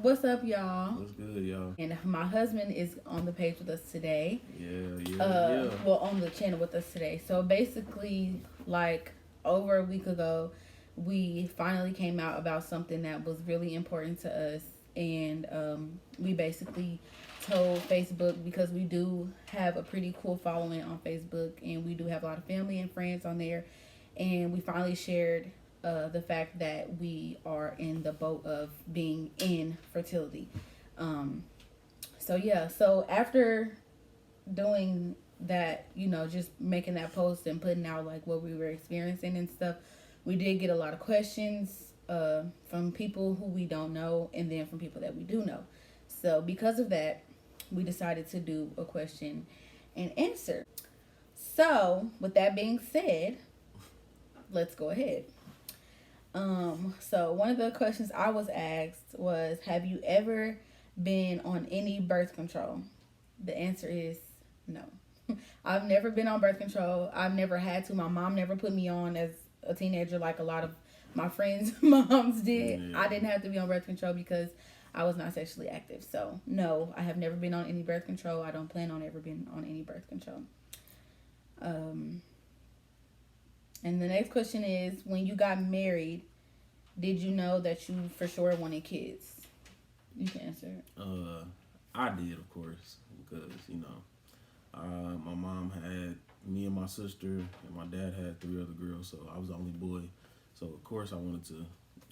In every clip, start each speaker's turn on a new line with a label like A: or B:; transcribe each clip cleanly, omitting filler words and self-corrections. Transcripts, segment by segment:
A: What's up, y'all?
B: What's good, y'all?
A: And my husband is on the page with us today.
B: Yeah.
A: Well, on the channel with us today. So basically, like over a week ago, we finally came out about something that was really important to us, and we basically told Facebook because we do have a pretty cool following on Facebook, and we do have a lot of family and friends on there, and we finally shared the fact that we are in the boat of being in fertility. Um, so yeah, so after doing that, just making that post and putting out like what we were experiencing and stuff, we did get a lot of questions from people who we don't know and then from people that we do know. So because of that, we decided to do a question and answer. So with that being said, let's go ahead. So one of the questions I was asked was, have you ever been on any birth control? The answer is no. I've never been on birth control. I've never had to. My mom never put me on as a teenager like a lot of my friends' moms did. Yeah. I didn't have to be on birth control because I was not sexually active. So no, I have never been on any birth control. I don't plan on ever being on any birth control. And the next question is, when you got married, did you know that you for sure wanted kids? You can answer it.
B: I did, of course, because, my mom had me and my sister, and my dad had 3 other girls, so I was the only boy. So, of course, I wanted to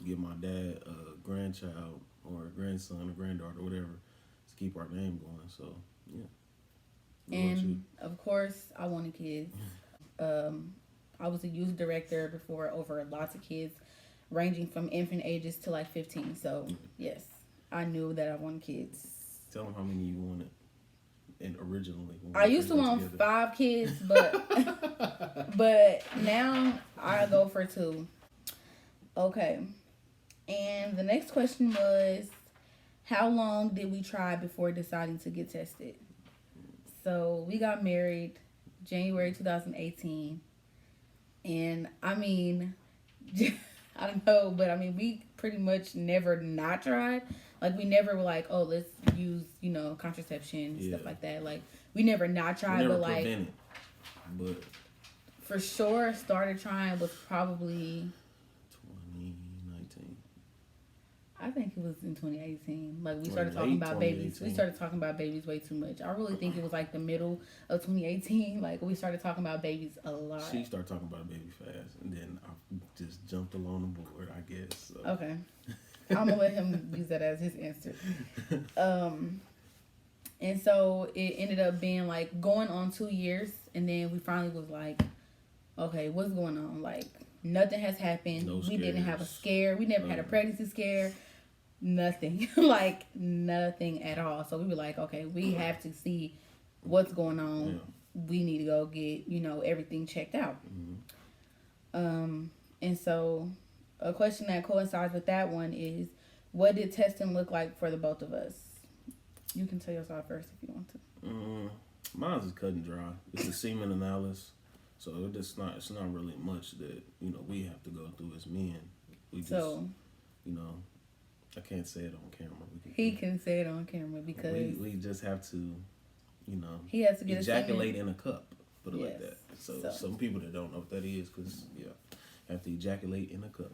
B: give my dad a grandchild or a grandson or granddaughter, whatever, to keep our name going. So, yeah.
A: And, of course, I wanted kids. I was a youth director before over lots of kids, ranging from infant ages to like 15. So, yes, I knew that I wanted kids.
B: Tell them how many you wanted and originally.
A: I used to want 5 kids, but but now I go for 2. Okay. And the next question was, how long did we try before deciding to get tested? So we got married January 2018. And I mean, I don't know, but I mean, we pretty much never not tried. Like, we never were like, oh, let's use, contraception, stuff like that. Like, we never not tried, but like,
B: prevented, but
A: for sure started trying was probably
B: 2019.
A: I think it was in 2018. Like, we started talking about babies. We started talking about babies way too much. I really think it was like the middle of 2018. Like, we started talking about babies a lot.
B: She started talking about baby fast, and then I just jumped along the board, I guess. So.
A: Okay. I'm going to let him use that as his answer. And so it ended up being like going on 2 years, and then we finally was like, okay, what's going on? Like, nothing has happened.
B: No
A: we didn't have a
B: scares.
A: scare. We never had a pregnancy scare. Nothing. Like, nothing at all. So we were like, okay, we have to see what's going on. Yeah. We need to go get, everything checked out. Mm-hmm. And so a question that coincides with that one is, what did testing look like for the both of us? You can tell yourself first if you want to.
B: Mine's is cut and dry. It's a semen analysis. So it's not really much that, we have to go through as men. We just, I can't say it on camera.
A: He can say it on camera because
B: we just have to,
A: he has to get
B: ejaculate in a cup. Put it like that. So some people that don't know what that is, because have to ejaculate in a cup.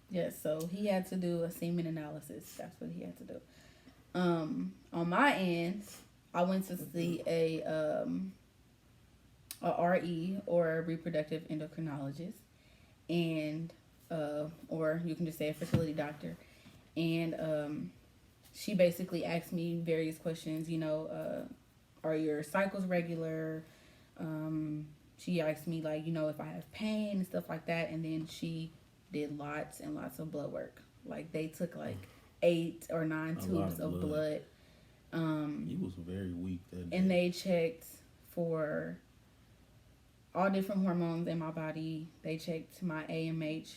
A: Yes, so he had to do a semen analysis. That's what he had to do. On my end, I went to see a RE, or a reproductive endocrinologist, and or you can just say a fertility doctor. And she basically asked me various questions, are your cycles regular? She asked me, like, if I have pain and stuff like that. And then she did lots and lots of blood work. Like, they took like 8 or 9 tubes of blood.
B: He was very weak that day.
A: And they checked for all different hormones in my body. They checked my AMH,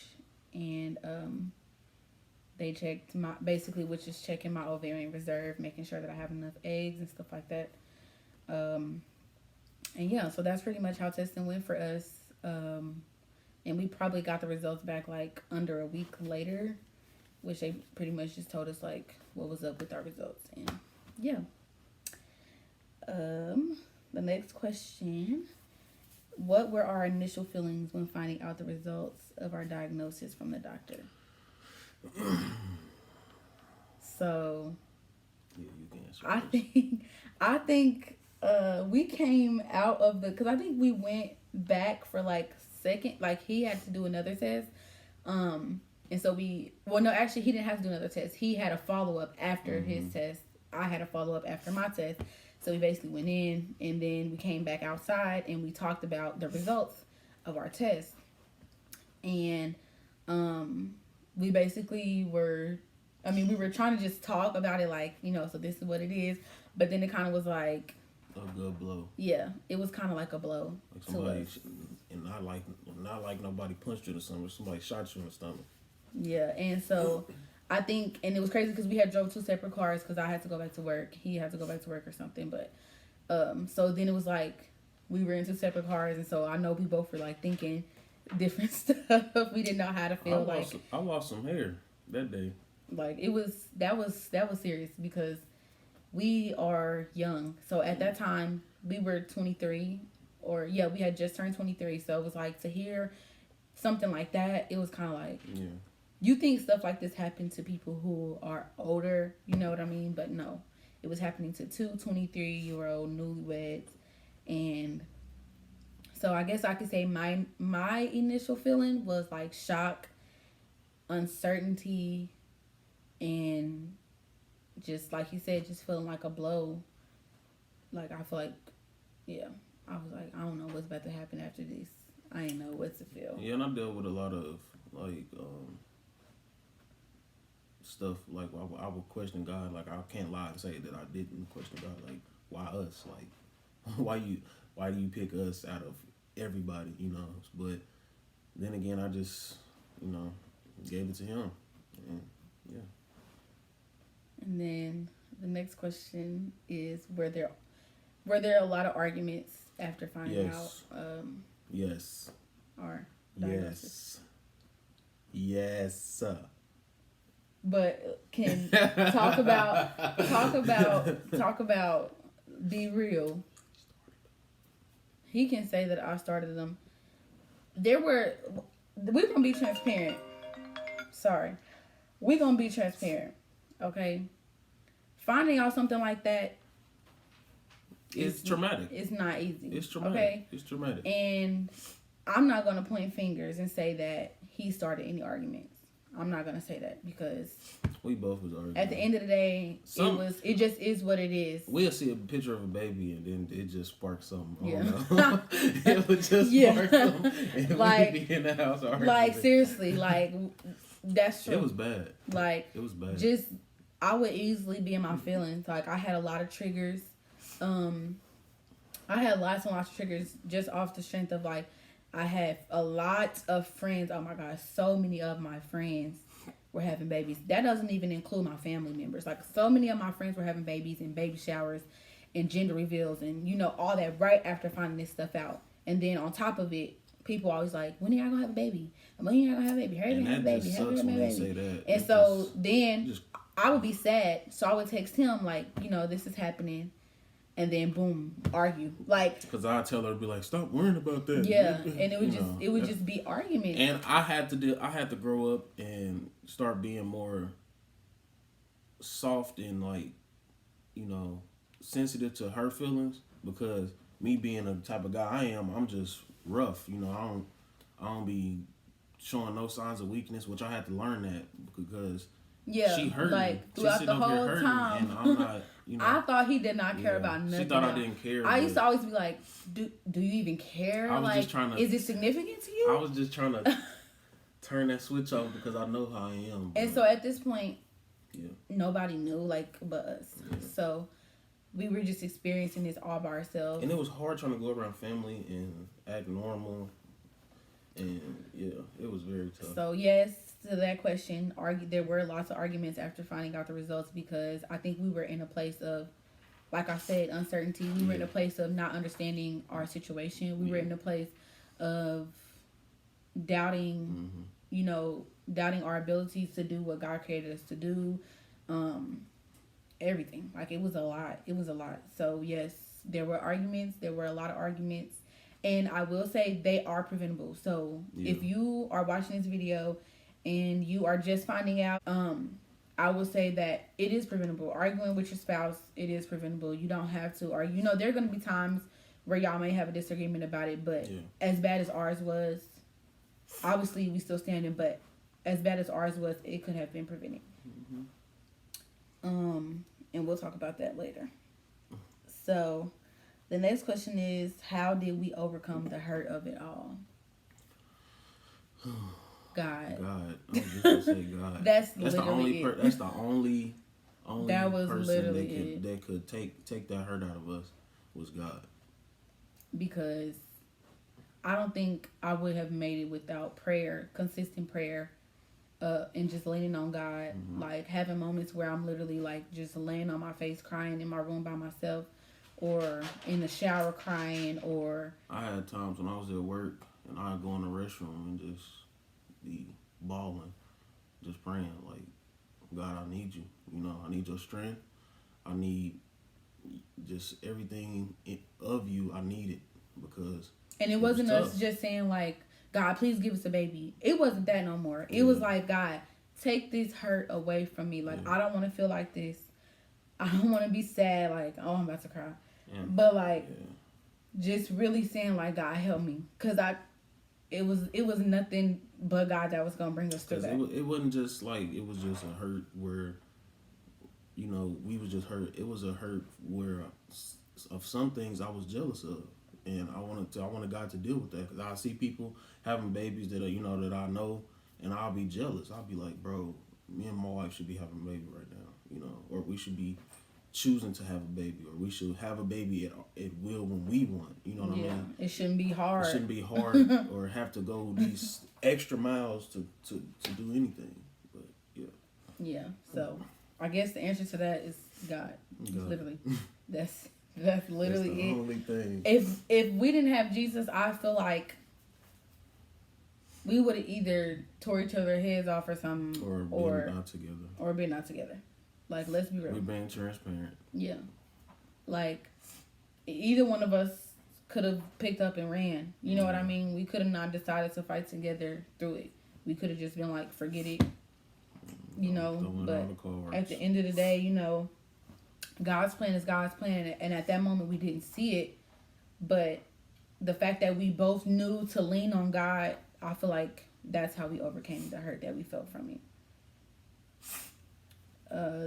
A: and they checked which is checking my ovarian reserve, making sure that I have enough eggs and stuff like that. And yeah, so that's pretty much how testing went for us. And we probably got the results back like under a week later. which they pretty much just told us like what was up with our results. And yeah. The next question: what were our initial feelings when finding out the results of our diagnosis from the doctor? So,
B: yeah, you can answer
A: I think we came out of because I think we went back for like second, like he had to do another test, and so he didn't have to do another test. He had a follow up after his test. I had a follow up after my test. So we basically went in, and then we came back outside, and we talked about the results of our test. And we basically were trying to just talk about it, like, so this is what it is. But then it kind of was like
B: a good blow.
A: Yeah, it was kind of like a blow.
B: Like somebody, and not like nobody punched you or something. Somebody shot you in the stomach.
A: Yeah, and so I think, and it was crazy because we had drove 2 separate cars because I had to go back to work. He had to go back to work or something. But so then it was like we were in 2 separate cars, and so I know we both were like thinking different stuff. We didn't know how to feel.
B: I lost some hair that day.
A: Like that was serious because we are young. So at that time we were 23, we had just turned 23. So it was like to hear something like that, it was kind of like,
B: yeah.
A: You think stuff like this happened to people who are older, you know what I mean? But no, it was happening to 2 23-year-old newlyweds. And so I guess I could say my initial feeling was like shock, uncertainty, and just like you said, just feeling like a blow. Like I feel like, yeah, I was like, I don't know what's about to happen after this. I ain't know what to feel.
B: Yeah, and I dealt with a lot of like stuff. Like I would question God. Like I can't lie and say that I didn't question God. Like why us? Like why do you pick us out of everybody? But then again, I just gave it to Him. And yeah.
A: And then the next question is: were there a lot of arguments after finding out?
B: Yes.
A: Our diagnosis?
B: Yes.
A: But can talk about be real. He can say that I started them. We're gonna be transparent. Sorry. We're gonna be transparent. Okay? Finding out something like that
B: it's traumatic.
A: It's not easy.
B: It's traumatic.
A: Okay?
B: It's traumatic.
A: And I'm not gonna point fingers and say that he started any arguments. I'm not gonna say that because
B: we both was arguing.
A: At the end of the day, it just is what it is.
B: We'll see a picture of a baby and then it just sparks something.
A: Yeah.
B: It would just spark something. And
A: like,
B: we'd be in the house arguing.
A: Like seriously, like that's true.
B: It was bad.
A: Like
B: it was bad.
A: Just I would easily be in my feelings. Like I had a lot of triggers. I had lots and lots of triggers just off the strength of like I had a lot of friends. Oh my gosh, so many of my friends were having babies. That doesn't even include my family members. Like so many of my friends were having babies and baby showers and gender reveals and all that right after finding this stuff out. And then on top of it, people always like, when are y'all gonna have a baby? When are y'all gonna have a baby? Hurry up, have a baby. Hurry up, have a baby. And so then I would be sad. So I would text him like, this is happening. And then boom, argue. Like,
B: because I tell her to be like, stop worrying about that.
A: Yeah, and it would just be arguments.
B: And I had to grow up and start being more soft and like, sensitive to her feelings, because me being the type of guy I am, I'm just rough. I don't be showing no signs of weakness, which I had to learn that because she hurt
A: like
B: me.
A: Throughout the whole time,
B: and I'm not.
A: I thought he did not care about nothing.
B: She thought I didn't care.
A: I used to always be like, do you even care?
B: I was just trying to.
A: Is it significant to you?
B: I was just trying to turn that switch off because I know how I am.
A: And so at this point, nobody knew but us. Yeah. So we were just experiencing this all by ourselves.
B: And it was hard trying to go around family and act normal. And it was very tough.
A: So yes, to that question, there were lots of arguments after finding out the results because I think we were in a place of, like I said, uncertainty. We were in a place of not understanding our situation. We were in a place of doubting, doubting our abilities to do what God created us to do. Everything. Like, it was a lot. It was a lot. So yes, there were arguments. There were a lot of arguments. And I will say they are preventable. So if you are watching this video and you are just finding out, I will say that it is preventable. Arguing with your spouse, it is preventable. You don't have to argue. There are going to be times where y'all may have a disagreement about it, but as bad as ours was, obviously we still standing, but as bad as ours was, it could have been prevented. And we'll talk about that later. So the next question is, how did we overcome the hurt of it all? God.
B: I was just gonna say God.
A: That's the only
B: it. That's the only
A: that was
B: person that could take that hurt out of us was God.
A: Because I don't think I would have made it without prayer, consistent prayer, and just leaning on God. Like, having moments where I'm literally like just laying on my face crying in my room by myself, or in the shower crying, or
B: I had times when I was at work and I'd go in the restroom and just be bawling, just praying like, God, I need you. I need your strength. I need just everything of you. I need it because. And it
A: wasn't us just saying like, God, please give us a baby. It wasn't that no more. It was like, God, take this hurt away from me. Like, I don't want to feel like this. I don't want to be sad. Like, oh, I'm about to cry. But like, just really saying like, God, help me, because it was nothing but God that was gonna bring us through that.
B: It wasn't just like, it was just a hurt where, we was just hurt. It was a hurt where of some things I was jealous of, and I wanted God to deal with that, because I see people having babies that are, that I know, and I'll be jealous. I'll be like, bro, me and my wife should be having a baby right now, or we should be choosing to have a baby, or we should have a baby at will when we want. You know what I mean?
A: It shouldn't be hard.
B: It shouldn't be hard or have to go these extra miles to do anything. But
A: yeah. So I guess the answer to that is God. Literally, that's literally
B: the only thing.
A: If we didn't have Jesus, I feel like we would have either tore each other's heads off or something,
B: or been not together,
A: or been not together. Like, let's be real.
B: We're being transparent.
A: Yeah. Like, either one of us could have picked up and ran. You know what I mean? We could have not decided to fight together through it. We could have just been like, forget it. But at the end of the day, God's plan is God's plan. And at that moment, we didn't see it. But the fact that we both knew to lean on God, I feel like that's how we overcame the hurt that we felt from it.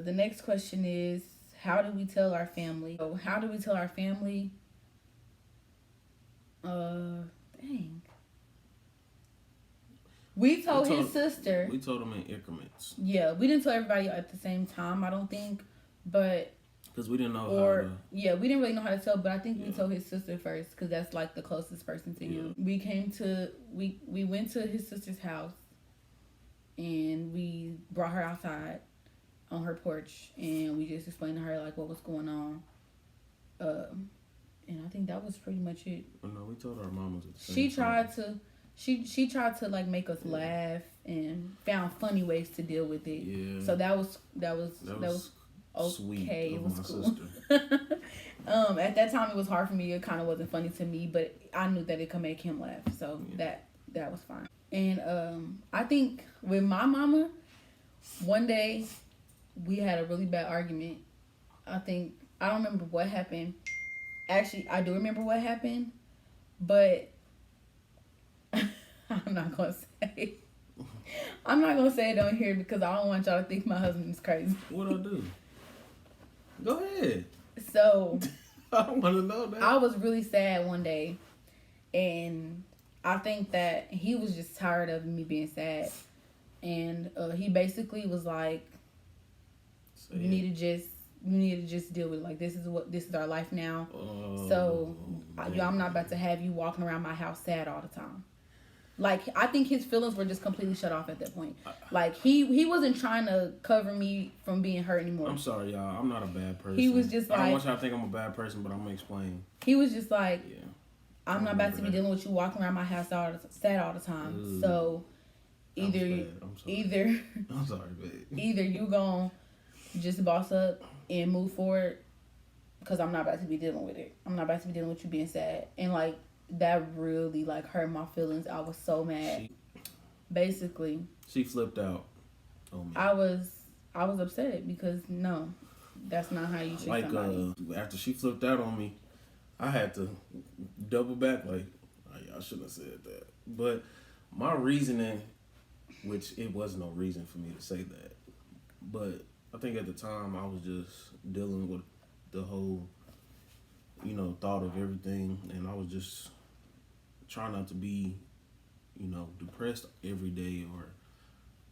A: The next question is, how do we tell our family? So how do we tell our family? Dang. We told his sister.
B: We told him in increments.
A: Yeah, we didn't tell everybody at the same time, I don't think. But
B: because we didn't know
A: how to. Yeah, we didn't really know how to tell, but I think we told his sister first, because that's like the closest person to you. We went to his sister's house, and we brought her outside on her porch, and we just explained to her like what was going on, and I think that was pretty much it.
B: Oh, no, we told our mamas at the same
A: she tried time. She tried to like make us laugh and found funny ways to deal with it. Yeah. So that was okay.
B: Sweet
A: it was cool.
B: Sister.
A: At that time it was hard for me. It kind of wasn't funny to me, but I knew that it could make him laugh, so that was fine. And I think with my mama, one day we had a really bad argument. I don't remember what happened. Actually, I do remember what happened, but I'm not gonna say it on here because I don't want y'all to think my husband is crazy.
B: What'd I do? Go ahead.
A: So
B: I want to know that.
A: I was really sad one day, and I think that he was just tired of me being sad, and he basically was like, "You need to just deal with it. Like, this is our life now. So I'm not about to have you walking around my house sad all the time." Like, I think his feelings were just completely shut off at that point. Like, he wasn't trying to cover me from being hurt anymore.
B: I'm sorry, y'all. I'm not a bad person.
A: He was just like,
B: I don't want y'all to think I'm a bad person, but I'm going to explain.
A: He was just like, I'm not about to be dealing with you walking around my house sad all the time. So either
B: I'm sorry.
A: either
B: I'm sorry, babe.
A: either you gon' just boss up and move forward, because I'm not about to be dealing with it. I'm not about to be dealing with you being sad. And like that really like hurt my feelings. I was so mad. Basically,
B: she flipped out on me.
A: I was upset because no, that's not how you treat somebody.
B: After she flipped out on me, I had to double back. Like, I shouldn't have said that. But my reasoning, which it was no reason for me to say that, but I think at the time I was just dealing with the whole, thought of everything, and I was just trying not to be, depressed every day, or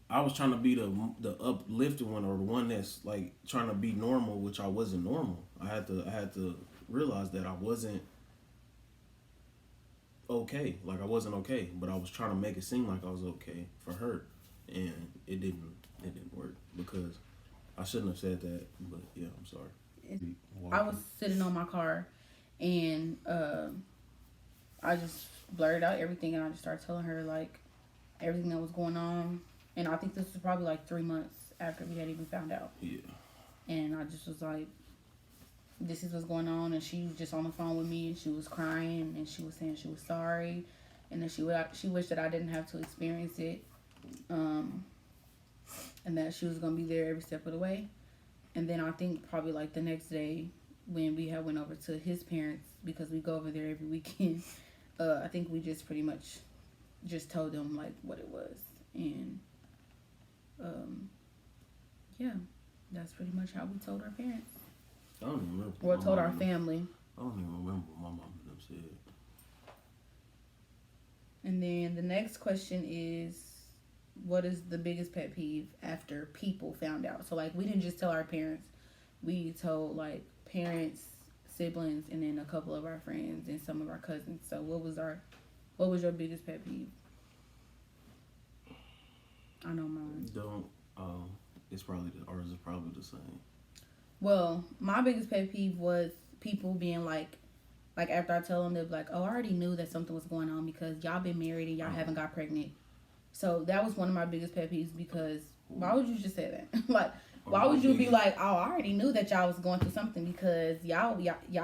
B: I was trying to be the uplifting one, or the one that's like trying to be normal, which I wasn't normal. I had to realize that I wasn't okay. Like, I wasn't okay, but I was trying to make it seem like I was okay for her, and it didn't work, because I shouldn't have said that. But yeah, I'm sorry.
A: I was sitting on my car, and I just blurted out everything, and I just started telling her like everything that was going on. And I think this was probably like 3 months after we had even found out.
B: Yeah.
A: And I just was like, this is what's going on. And she was just on the phone with me, and she was crying, and she was saying she was sorry, and that she wished that I didn't have to experience it, and that she was gonna be there every step of the way. And then I think probably like the next day, when we had went over to his parents, because we go over there every weekend, I think we just pretty much just told them like what it was. And yeah, that's pretty much how we told our parents.
B: I don't even remember.
A: Or told our family.
B: I don't even remember what my mom and them said.
A: And then the next question is, what is the biggest pet peeve after people found out? So like, we didn't just tell our parents, we told like parents, siblings, and then a couple of our friends and some of our cousins. So what was your biggest pet peeve? I know mine.
B: It's probably ours is probably the same.
A: Well, my biggest pet peeve was people being like after I tell them, they're like, oh, I already knew that something was going on because y'all been married and y'all haven't got pregnant. So that was one of my biggest pet peeves, because why would you just say that? Like, why would you be like, oh, I already knew that y'all was going through something because y'all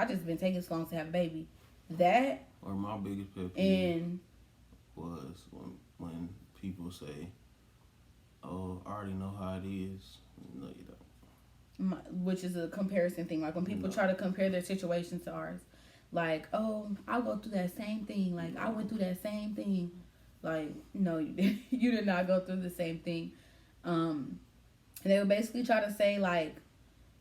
A: just been taking so long to have a baby. That,
B: or my biggest pet peeve was when people say, oh, I already know how it is. No, you don't.
A: Which is a comparison thing. Like when people try to compare their situations to ours. Like, oh, I'll go through that same thing. Like, I went through that same thing. Like, no, you did. You did not go through the same thing. And they would basically try to say, like,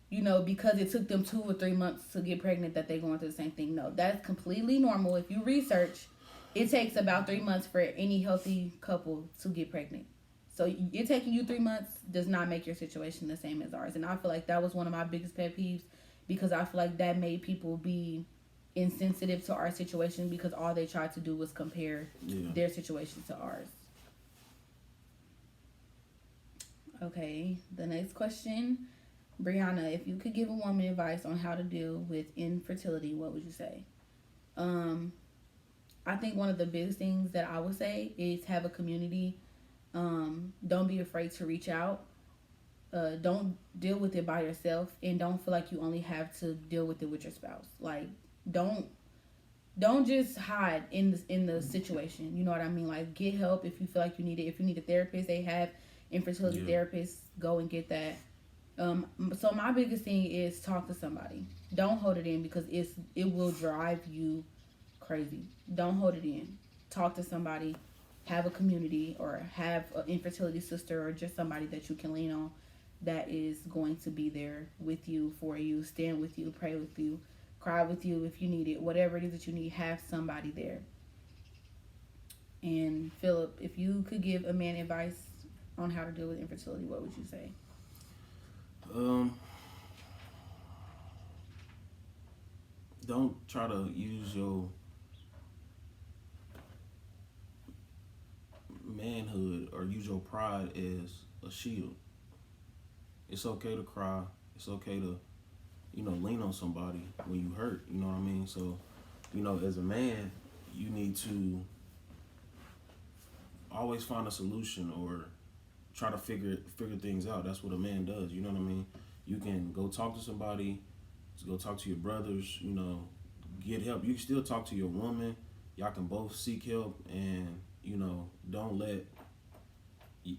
A: because it took them 2 or 3 months to get pregnant, that they're going through the same thing. No, that's completely normal. If you research, it takes about 3 months for any healthy couple to get pregnant. So it taking you 3 months does not make your situation the same as ours. And I feel like that was one of my biggest pet peeves, because I feel like that made people be insensitive to our situation, because all they tried to do was compare their situation to ours. Okay, the next question. Brianna, if you could give a woman advice on how to deal with infertility, what would you say? I think one of the biggest things that I would say is have a community. Don't be afraid to reach out. Don't deal with it by yourself, and don't feel like you only have to deal with it with your spouse. Like, don't just hide in the situation. You know what I mean? Like, get help if you feel like you need it. If you need a therapist, they have infertility therapists. Go and get that. So my biggest thing is talk to somebody. Don't hold it in, because it will drive you crazy. Don't hold it in. Talk to somebody. Have a community, or have an infertility sister, or just somebody that you can lean on, that is going to be there with you, for you, stand with you, pray with you, cry with you if you need it. Whatever it is that you need, have somebody there. And Philip, if you could give a man advice on how to deal with infertility, what would you say?
B: Don't try to use your manhood or use your pride as a shield. It's okay to cry. It's okay to, lean on somebody when you hurt. You know what I mean? So, as a man, you need to always find a solution or try to figure things out. That's what a man does. You know what I mean? You can go talk to somebody, go talk to your brothers. You know, get help. You can still talk to your woman. Y'all can both seek help, and you know, don't let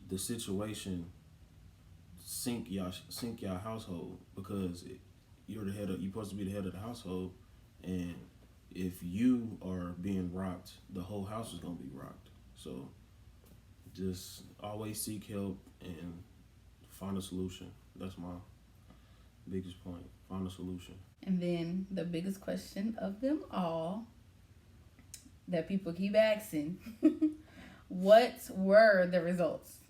B: the situation sink y'all household, because you're the head of, you're supposed to be the head of the household, and if you are being rocked, the whole house is gonna be rocked. So just always seek help and find a solution. That's my biggest point. Find a solution.
A: And then the biggest question of them all that people keep asking: what were the results?